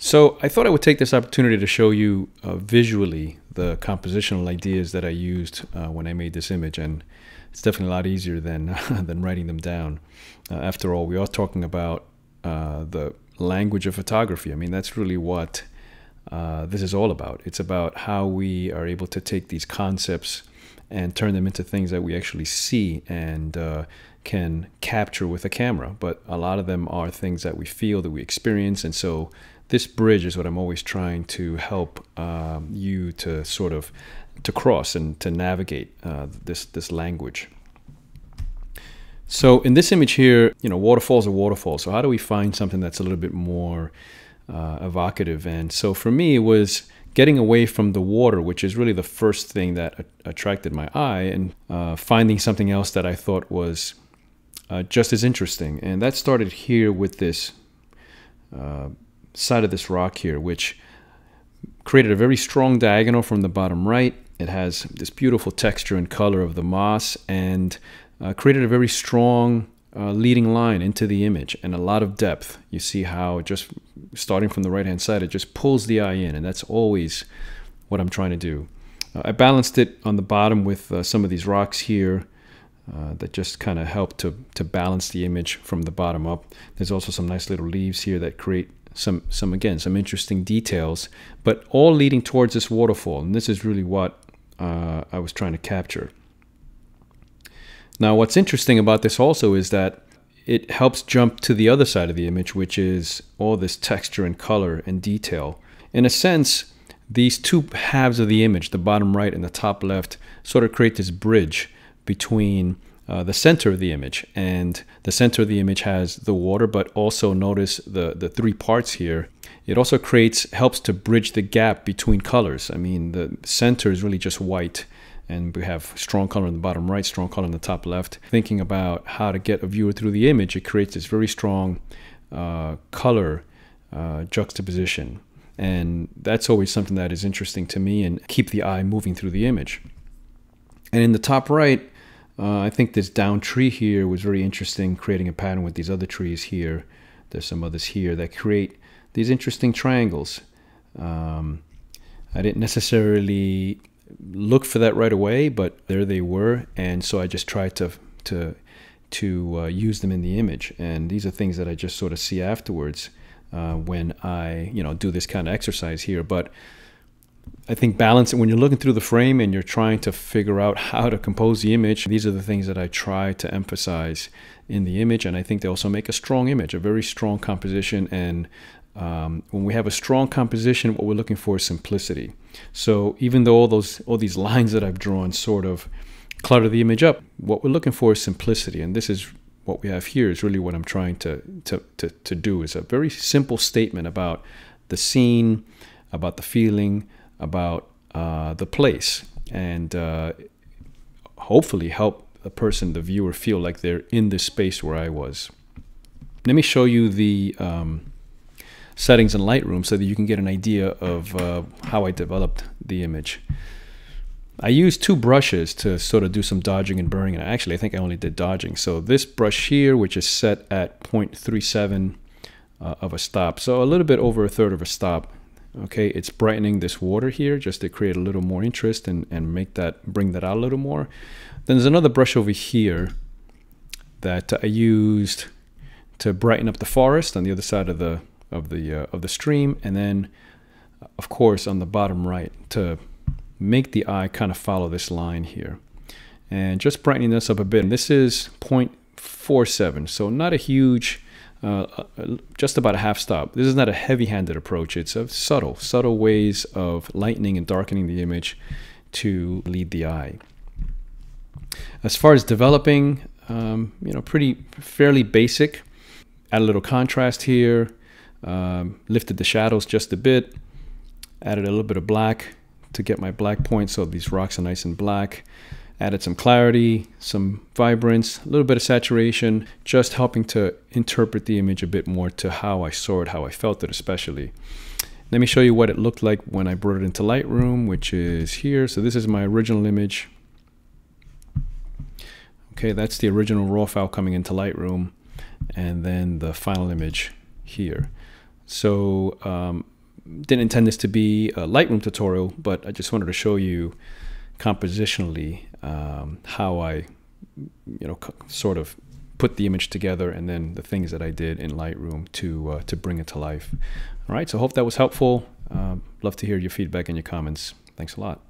So I thought I would take this opportunity to show you visually the compositional ideas that I used when I made this image, and it's definitely a lot easier than than writing them down. After all, we are talking about the language of photography. I mean, that's really what this is all about. It's about how we are able to take these concepts and turn them into things that we actually see and can capture with a camera. But a lot of them are things that we feel, that we experience, and so this bridge is what I'm always trying to help you to sort of to cross and to navigate this language. So in this image here, you know, waterfalls are waterfalls. So how do we find something that's a little bit more evocative? And so for me, it was getting away from the water, which is really the first thing that attracted my eye, and finding something else that I thought was just as interesting. And that started here with this side of this rock here, which created a very strong diagonal from the bottom right. It has this beautiful texture and color of the moss, and created a very strong leading line into the image and a lot of depth. You see how just starting from the right hand side, it just pulls the eye in, and that's always what I'm trying to do. I balanced it on the bottom with some of these rocks here that just kind of help to balance the image from the bottom up. There's also some nice little leaves here that create some interesting details, but all leading towards this waterfall, and this is really what I was trying to capture. Now, what's interesting about this also is that it helps jump to the other side of the image, which is all this texture and color and detail. In a sense, these two halves of the image, the bottom right and the top left, sort of create this bridge between the center of the image, and the center of the image has the water, but also notice the three parts here. It also helps to bridge the gap between colors. I mean, the center is really just white, and we have strong color in the bottom right, strong color in the top left. Thinking about how to get a viewer through the image, it creates this very strong color juxtaposition, and that's always something that is interesting to me and keep the eye moving through the image. And in the top right, I think this down tree here was very interesting, creating a pattern with these other trees here. There's some others here that create these interesting triangles. I didn't necessarily look for that right away, but there they were, and so I just tried to use them in the image. And these are things that I just sort of see afterwards when I do this kind of exercise here. But I think balance, when you're looking through the frame and you're trying to figure out how to compose the image, these are the things that I try to emphasize in the image, and I think they also make a strong image, a very strong composition. And when we have a strong composition, what we're looking for is simplicity. So even though all these lines that I've drawn sort of clutter the image up, what we're looking for is simplicity, and this is what we have here is really what I'm trying to do, is a very simple statement about the scene, about the feeling, about the place, and hopefully help the viewer feel like they're in this space where I was. Let me show you the settings in Lightroom so that you can get an idea of how I developed the image. I used two brushes to sort of do some dodging and burring, and actually I think I only did dodging. So this brush here, which is set at 0.37 of a stop, so a little bit over a third of a stop. Okay, it's brightening this water here just to create a little more interest and bring that out a little more. Then there's another brush over here that I used to brighten up the forest on the other side of the stream, and then of course on the bottom right to make the eye kind of follow this line here, and just brightening this up a bit. And this is 0.47, so not a huge, just about a half stop. This is not a heavy-handed approach. It's a subtle ways of lightening and darkening the image to lead the eye. As far as developing, fairly basic. Add a little contrast here, lifted the shadows just a bit, added a little bit of black to get my black points so these rocks are nice and black. Added some clarity, some vibrance, a little bit of saturation, just helping to interpret the image a bit more to how I saw it, how I felt it especially. Let me show you what it looked like when I brought it into Lightroom, which is here. So this is my original image. Okay, that's the original raw file coming into Lightroom, and then the final image here. So didn't intend this to be a Lightroom tutorial, but I just wanted to show you compositionally how I, sort of put the image together, and then the things that I did in Lightroom to bring it to life. All right, so hope that was helpful. Love to hear your feedback and your comments. Thanks a lot.